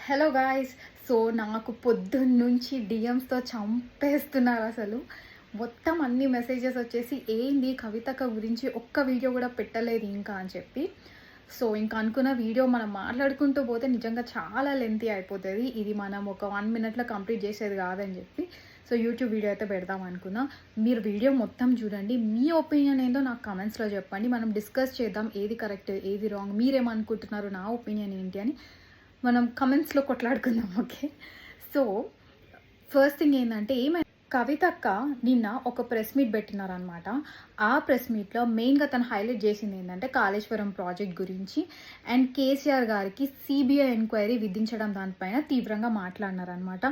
Hello guys. So నాకు పొద్దున్నుంచి డిఎమ్స్‌తో చంపేస్తున్నారు అసలు. మొత్తం అన్ని మెసేజెస్ వచ్చేసి ఏంది కవితక్క గురించి ఒక్క వీడియో గూడా పెట్టలేదు ఇంకా అని చెప్పి. సో ఇంక అనుకున్న వీడియో మనం మాట్లాడుకుంటూ పోతే నిజంగా చాలా లెంతీ అయిపోతది. ఇది మనం ఒక 1 మినిట్‌లో కంప్లీట్ చేసేది కాదని చెప్పి సో యూట్యూబ్ వీడియో అయితే పెడదాం అనుకున్నా. మీరు వీడియో మొత్తం చూడండి. మీ ఒపీనియన్ ఏందో నాకు కామెంట్స్‌లో చెప్పండి. మనం డిస్కస్ చేద్దాం. ఏది కరెక్ట్, ఏది రాంగ్, మీరేమనుకుంటున్నారు, నా ఒపీనియన్ ఏంటి అని మనం కమెంట్స్‌లో కొట్లాడుకుందాం. ఓకే. సో ఫస్ట్ థింగ్ ఏందంటే కవితక్క నిన్న ఒక ప్రెస్ మీట్ పెట్టినారనమాట. ఆ ప్రెస్ మీట్‌లో మెయిన్‌గా తను హైలైట్ చేసింది ఏందంటే కాళేశ్వరం ప్రాజెక్ట్ గురించి అండ్ కేసీఆర్ గారికి సీబీఐ ఎంక్వైరీ విధించడం దానిపైన తీవ్రంగా మాట్లాడినారనమాట.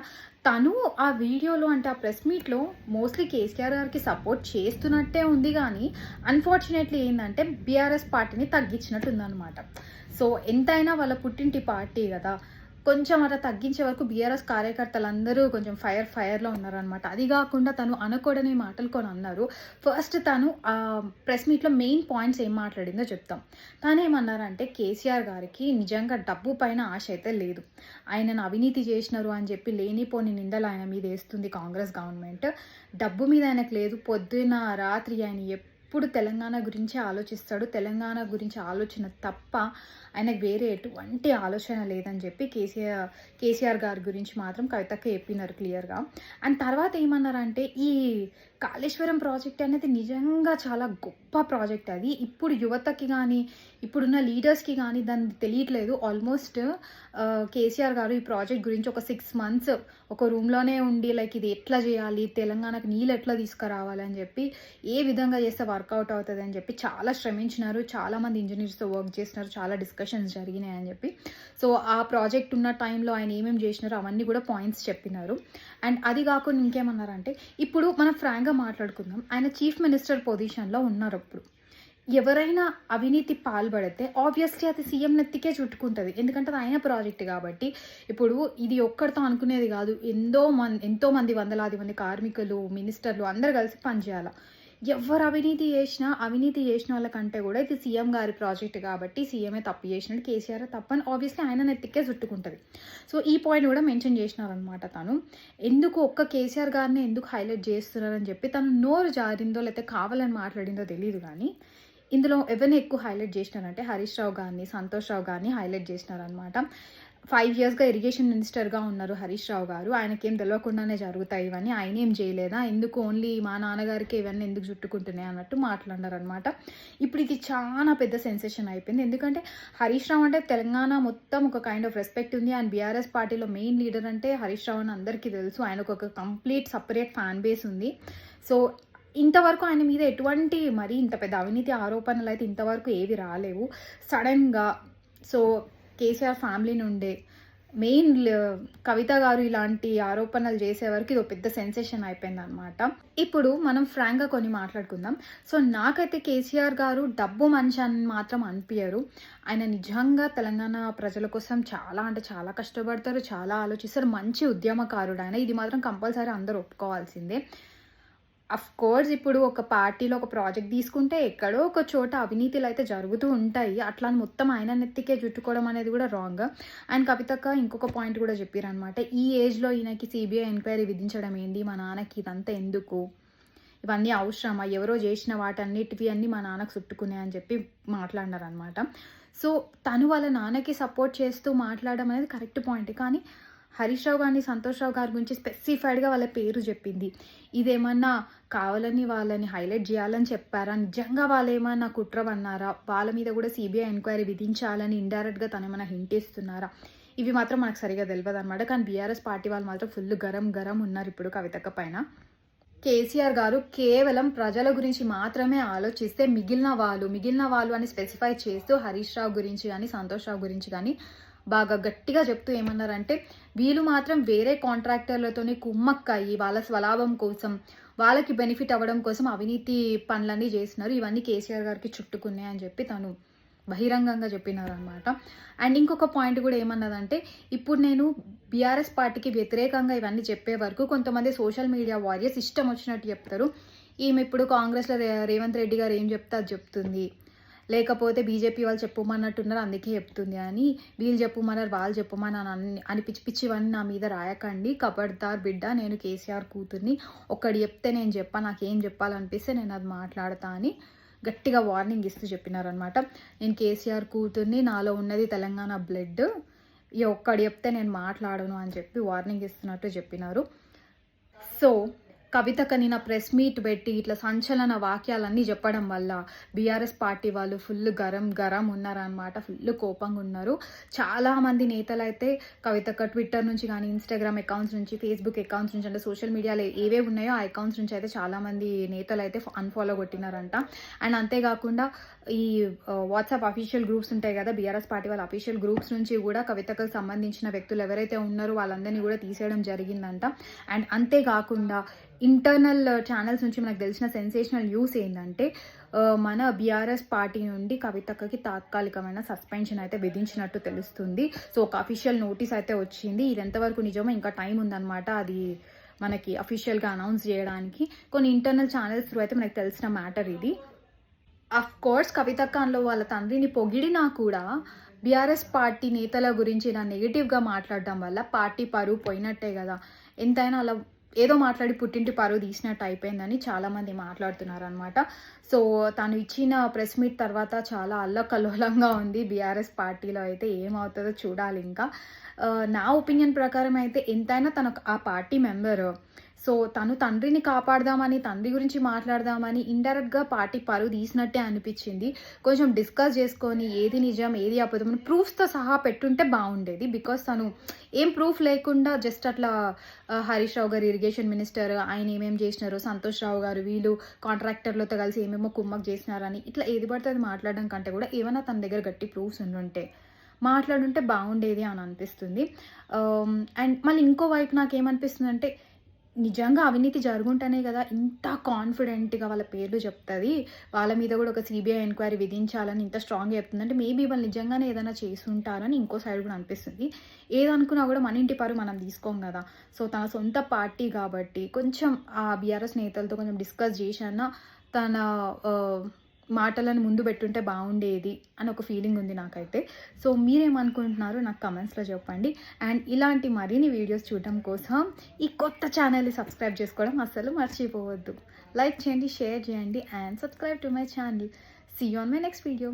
తను ఆ వీడియోలో అంటే ఆ ప్రెస్ మీట్‌లో మోస్ట్‌లీ కేసీఆర్ గారికి సపోర్ట్ చేస్తున్నట్టే ఉంది గానీ అన్‌ఫార్చునేట్‌లీ ఏందంటే బీఆర్ఎస్ పార్టీని తగ్గించినట్టుందనమాట. సో ఎంతైనా వాళ్ళ పుట్టింటి పార్టీ గదా! కొంచెం అలా తగ్గించే వరకు బీఆర్ఎస్ కార్యకర్తలందరూ కొంచెం ఫైర్‌లో ఉన్నారనమాట. అది గాకుండా తను అనకూడని మాటలు కొన్ని అన్నారు. ఫస్ట్ తను ప్రెస్ మీట్‌లో మెయిన్ పాయింట్స్ ఏం మాట్లాడిందో చెప్తాం. తనేమన్నారంటే కేసీఆర్ గారికి నిజంగా డబ్బు పైన ఆశ అయితే లేదు. ఆయనను అవినీతి చేసినారు అని చెప్పి లేనిపోని నిందలు ఆయన మీద ఏస్తుంది కాంగ్రెస్ గవర్నమెంట్. డబ్బు మీద ఆయనకు లేదు. పొద్దున, రాత్రి ఆయన ఎప్పుడు తెలంగాణ గురించే ఆలోచిస్తాడు. తెలంగాణ గురించి ఆలోచన తప్ప ఆయనకు వేరే ఎటువంటి ఆలోచన లేదని చెప్పి కేసీఆర్ గారి గురించి మాత్రం కవితక్క చెప్పినారు క్లియర్‌గా. అండ్ తర్వాత ఏమన్నారంటే ఈ కాళేశ్వరం ప్రాజెక్ట్ అనేది నిజంగా చాలా గొప్ప ప్రాజెక్ట్ అది. ఇప్పుడు యువతకి గానీ, ఇప్పుడున్న లీడర్స్‌కి గానీ దాన్ని తెలియట్లేదు. ఆల్మోస్ట్ కేసీఆర్ గారు ఈ ప్రాజెక్ట్ గురించి ఒక 6 మంత్స్ ఒక రూమ్‌లోనే ఉండి లైక్ ఇది ఎట్లా చేయాలి, తెలంగాణకి నీళ్ళు ఎట్లా తీసుకురావాలి అని చెప్పి, ఏ విధంగా చేస్తే వర్కౌట్ అవుతది అని చెప్పి చాలా శ్రమించినారు. చాలామంది ఇంజినీర్స్‌తో వర్క్ చేసినారు. చాలా డిస్కషన్స్ జరిగినాయి అని చెప్పి. సో ఆ ప్రాజెక్ట్ ఉన్న టైంలో ఆయన ఏమేమి చేసినారో అవన్నీ కూడా పాయింట్స్ చెప్పినారు. అండ్ అది కాకుండా ఇంకేమన్నారంటే ఇప్పుడు మనం ఫ్రాంక్‌గా మాట్లాడుకుందాం. ఆయన చీఫ్ మినిస్టర్ పొజిషన్‌లో ఉన్నారప్పుడు. ఎవరైనా అవినీతి పాల్పడితే ఆబ్వియస్‌లీ అది సీఎం నెత్తికే చుట్టుకుంటది. ఎందుకంటే అది ఆయన ప్రాజెక్ట్ కాబట్టి. ఇప్పుడు ఇది ఒక్కడితో అనుకునేది కాదు. ఎంతోమంది వందలాది మంది కార్మికులు, మినిస్టర్లు అందరూ కలిసి పనిచేయాల. ఎవ్వరు అవినీతి చేసిన వాళ్ళకంటే కూడా ఇది సీఎం గారి ప్రాజెక్ట్ కాబట్టి సీఎమే తప్పు చేసినట్టు, కేసీఆర్ తప్పని ఆబ్వియస్లీ ఆయన నెత్తికే చుట్టుకుంటది. సో ఈ పాయింట్ కూడా మెన్షన్ చేసినారనమాట తను. ఎందుకు ఒక్క కేసీఆర్ గారిని ఎందుకు హైలైట్ చేస్తున్నారని చెప్పి తను నోరు జారిందో లేకపోతే కావాలని మాట్లాడిందో తెలీదు కానీ ఇందులో ఎవరిని ఎక్కువ హైలైట్ చేసినారంటే హరీష్ రావు గారిని, సంతోష్ రావు గారిని హైలైట్ చేసినారనమాట. 5 ఇయర్స్‌గా ఇరిగేషన్ మినిస్టర్‌గా ఉన్నారు హరీష్ రావు గారు. ఆయనకేం తెలవకుండానే జరుగుతాయి ఇవన్నీ. ఆయనేం చేయలేదా? ఎందుకు ఓన్లీ మా నాన్నగారికే ఇవన్నీ ఎందుకు చుట్టుకుంటున్నాయి అన్నట్టు మాట్లాడినారనమాట. ఇప్పుడు ఇది చాలా పెద్ద సెన్సేషన్ అయిపోయింది. ఎందుకంటే హరీష్ రావు అంటే తెలంగాణ మొత్తం ఒక కైండ్ ఆఫ్ రెస్పెక్ట్ ఉంది. అండ్ బీఆర్ఎస్ పార్టీలో మెయిన్ లీడర్ అంటే హరీష్ రావు అని అందరికీ తెలుసు. ఆయనకు ఒక కంప్లీట్ సెపరేట్ ఫ్యాన్ బేస్ ఉంది. సో ఇంతవరకు ఆయన మీద ఎటువంటి మరి ఇంత పెద్ద అవినీతి ఆరోపణలు అయితే ఇంతవరకు ఏవి రాలేవు. సడన్‌గా సో కేసీఆర్ ఫ్యామిలీ నుండే మెయిన్ కవిత గారు ఇలాంటి ఆరోపణలు చేసే వరకు ఇది ఒక పెద్ద సెన్సేషన్ అయిపోయిందనమాట. ఇప్పుడు మనం ఫ్రాంక్‌గా కొన్ని మాట్లాడుకుందాం. సో నాకైతే కేసీఆర్ గారు డబ్బు మనిషి అని మాత్రం అనిపియరు. ఆయన నిజంగా తెలంగాణ ప్రజల కోసం చాలా అంటే చాలా కష్టపడతారు. చాలా ఆలోచిస్తారు. మంచి ఉద్యమకారుడు ఆయన. ఇది మాత్రం కంపల్సరీ అందరూ ఒప్పుకోవాల్సిందే. కోర్స్ ఇప్పుడు ఒక పార్టీలో ఒక ప్రాజెక్ట్ తీసుకుంటే ఎక్కడో ఒక చోట అవినీతులు అయితే జరుగుతూ ఉంటాయి. అట్లా అని మొత్తం ఆయన నెత్తికే చుట్టుకోవడం అనేది కూడా రాంగ్. అండ్ కవితక్క ఇంకొక పాయింట్ కూడా చెప్పారనమాట. ఈ ఏజ్‌లో ఈయనకి సీబీఐ ఎంక్వైరీ విధించడం ఏంది? మా నాన్నకి ఇదంతా ఎందుకు? ఇవన్నీ అవసరమా? ఎవరో చేసిన వాటన్నిటివి అన్నీ మా నాన్నకు చుట్టుకున్నాయి అని చెప్పి మాట్లాడినారనమాట. సో తను వాళ్ళ నాన్నకి సపోర్ట్ చేస్తూ మాట్లాడడం అనేది కరెక్ట్ పాయింట్. కానీ హరీష్ రావు గారిని, సంతోష్ రావు గారి గురించి స్పెసిఫైడ్‌గా వాళ్ళ పేరు చెప్పింది. ఇదేమన్నా కావాలని వాళ్ళని హైలైట్ చేయాలని చెప్పారా? నిజంగా వాళ్ళేమన్నా కుట్ర పన్నారా? వాళ్ళ మీద కూడా సీబీఐ ఎంక్వైరీ విధించాలని ఇండైరెక్ట్‌గా తనేమన్నా హింట్ ఇస్తున్నారా? ఇవి మాత్రం మనకు సరిగ్గా తెలవదనమాట. కానీ బీఆర్ఎస్ పార్టీ వాళ్ళు మాత్రం ఫుల్ గరం ఉన్నారు ఇప్పుడు కవితక్క పైన. కేసీఆర్ గారు కేవలం ప్రజల గురించి మాత్రమే ఆలోచిస్తే మిగిలిన వాళ్ళు అని స్పెసిఫై చేస్తూ హరీష్ రావు గురించి గానీ, సంతోష్ రావు గురించి గానీ బాగా గట్టిగా చెప్తూ ఏమన్నారంటే వీళ్ళు మాత్రం వేరే కాంట్రాక్టర్లతోని కుమ్మక్కయ్యి వాళ్ళ స్వలాభం కోసం, వాళ్ళకి బెనిఫిట్ అవ్వడం కోసం అవినీతి పనులన్నీ చేస్తున్నారు. ఇవన్నీ కేసీఆర్ గారికి చుట్టుకున్నాయి అని చెప్పి తను బహిరంగంగా చెప్పినారనమాట. అండ్ ఇంకొక పాయింట్ కూడా ఏమన్నదంటే ఇప్పుడు నేను బీఆర్ఎస్ పార్టీకి వ్యతిరేకంగా ఇవన్నీ చెప్పే వరకు కొంతమంది సోషల్ మీడియా వారియర్స్ ఇష్టం వచ్చినట్టు చెప్తారు. ఈమె ఇప్పుడు కాంగ్రెస్‌లో రేవంత్ రెడ్డి గారు ఏం చెప్తే అది చెప్తుంది. లేకపోతే బీజేపీ వాళ్ళు చెప్పమన్నట్టున్నారు అందుకే చెప్తుంది అని, వీళ్ళు చెప్పమన్నారు వాళ్ళు చెప్పమని అని పిచ్చి పిచ్చివన్నీ నా మీద రాయకండి. ఖబర్దార్ బిడ్డ, నేను కేసీఆర్ కూతుర్ని, ఒక్కడు చెప్తే నేను చెప్పా, నాకేం చెప్పాలనిపిస్తే నేను అది మాట్లాడతా అని గట్టిగా వార్నింగ్ ఇస్తూ చెప్పినారనమాట. నేను కేసీఆర్ కూతుర్ని, నాలో ఉన్నది తెలంగాణ బ్లడ్, ఈ ఒక్కడు చెప్తే నేను మాట్లాడను అని చెప్పి వార్నింగ్ ఇస్తున్నట్టు చెప్పినారు. సో కవితకు నిన్న ప్రెస్ మీట్ పెట్టి ఇట్లా సంచలన వాక్యాలన్నీ చెప్పడం వల్ల బీఆర్ఎస్ పార్టీ వాళ్ళు ఫుల్ గరం ఉన్నారనమాట. ఫుల్ కోపంగా ఉన్నారు. చాలామంది నేతలు అయితే కవితకు ట్విట్టర్ నుంచి కానీ, ఇన్స్టాగ్రామ్ అకౌంట్స్ నుంచి, ఫేస్బుక్ అకౌంట్స్ నుంచి, అంటే సోషల్ మీడియాలో ఏవే ఉన్నాయో ఆ అకౌంట్స్ నుంచి అయితే చాలామంది నేతలు అయితే అన్ఫాలో కొట్టినారంట. అండ్ అంతేకాకుండా ఈ వాట్సాప్ అఫీషియల్ గ్రూప్స్ ఉంటాయి కదా, బీఆర్ఎస్ పార్టీ వాళ్ళ అఫీషియల్ గ్రూప్స్ నుంచి కూడా కవితకు సంబంధించిన వ్యక్తులు ఎవరైతే ఉన్నారో వాళ్ళందరినీ కూడా తీసేయడం జరిగిందంట. అండ్ అంతేకాకుండా ఇంటర్నల్ ఛానల్స్ నుంచి మనకు తెలిసిన సెన్సేషనల్ న్యూస్ ఏంటంటే మన బీఆర్ఎస్ పార్టీ నుండి కవితకి తాత్కాలికమైన సస్పెన్షన్ అయితే విధించినట్టు తెలుస్తుంది. సో ఒక అఫీషియల్ నోటీస్ అయితే వచ్చింది. ఇది ఎంతవరకు నిజమో ఇంకా టైం ఉందన్నమాట అది మనకి అఫీషియల్గా అనౌన్స్ చేయడానికి. కొన్ని ఇంటర్నల్ ఛానల్స్ త్రూ అయితే మనకు తెలిసిన మ్యాటర్ ఇది. అఫ్ కోర్స్ కవితక్కలో వాళ్ళ తండ్రిని పొగిడినా కూడా బీఆర్ఎస్ పార్టీ నేతల గురించి ఇలా నెగిటివ్గా మాట్లాడడం వల్ల పార్టీ పరువు పోయినట్టే కదా. ఎంతైనా అలా ఏదో మాట్లాడి పుట్టింటి పరువు తీసినట్టు అయిపోయిందని చాలామంది మాట్లాడుతున్నారు అనమాట. సో తను ఇచ్చిన ప్రెస్ మీట్ తర్వాత చాలా అల్లకల్లోలంగా ఉంది బీఆర్ఎస్ పార్టీలో. అయితే ఏమవుతుందో చూడాలి ఇంకా. నా ఒపీనియన్ ప్రకారం అయితే ఎంతైనా తను ఆ పార్టీ మెంబర్. సో తను తండ్రిని కాపాడదామని, తండ్రి గురించి మాట్లాడదామని ఇండైరెక్ట్గా పార్టీ పరువు తీసినట్టే అనిపించింది. కొంచెం డిస్కస్ చేసుకొని ఏది నిజం ఏది అబద్ధం ప్రూఫ్స్తో సహా పెట్టుంటే బాగుండేది. బికాస్ తను ఏం ప్రూఫ్ లేకుండా జస్ట్ అట్లా హరీష్ రావు గారు ఇరిగేషన్ మినిస్టర్, ఆయన ఏమేమి చేసినారు, సంతోష్ రావు గారు వీళ్ళు కాంట్రాక్టర్లతో కలిసి ఏమేమో కుమ్మక్ చేసినారని ఇట్లా ఏది పడితే అది మాట్లాడడం కంటే కూడా ఏమైనా తన దగ్గర గట్టి ప్రూఫ్స్ ఉండుంటే మాట్లాడుంటే బాగుండేది అని అనిపిస్తుంది. అండ్ మళ్ళీ ఇంకో వైపు నాకేమనిపిస్తుంది అంటే నిజంగా అవినీతి జరుగుంటేనే కదా ఇంత కాన్ఫిడెంట్గా వాళ్ళ పేర్లు చెప్తుంది, వాళ్ళ మీద కూడా ఒక సిబిఐ ఎంక్వైరీ విధించాలని ఇంత స్ట్రాంగ్గా చెప్తుంది అంటే మేబీ వాళ్ళు నిజంగానే ఏదైనా చేసి ఉంటారని ఇంకో సైడ్ కూడా అనిపిస్తుంది. ఏదనుకున్నా కూడా మన ఇంటి పరువు మనం తీసుకోం కదా. సో తన సొంత పార్టీ కాబట్టి కొంచెం ఆ బీఆర్ఎస్ నేతలతో కొంచెం డిస్కస్ చేసినా తన మాటలను ముందు పెట్టుంటే బాగుండేది అని ఒక ఫీలింగ్ ఉంది నాకైతే. సో మీరేమనుకుంటున్నారో నాకు కమెంట్స్లో చెప్పండి. అండ్ ఇలాంటి మరిన్ని వీడియోస్ చూడడం కోసం ఈ కొత్త ఛానల్ని సబ్స్క్రైబ్ చేసుకోవడం అస్సలు మర్చిపోవద్దు. లైక్ చేయండి, షేర్ చేయండి and subscribe to my channel. See you on my next video.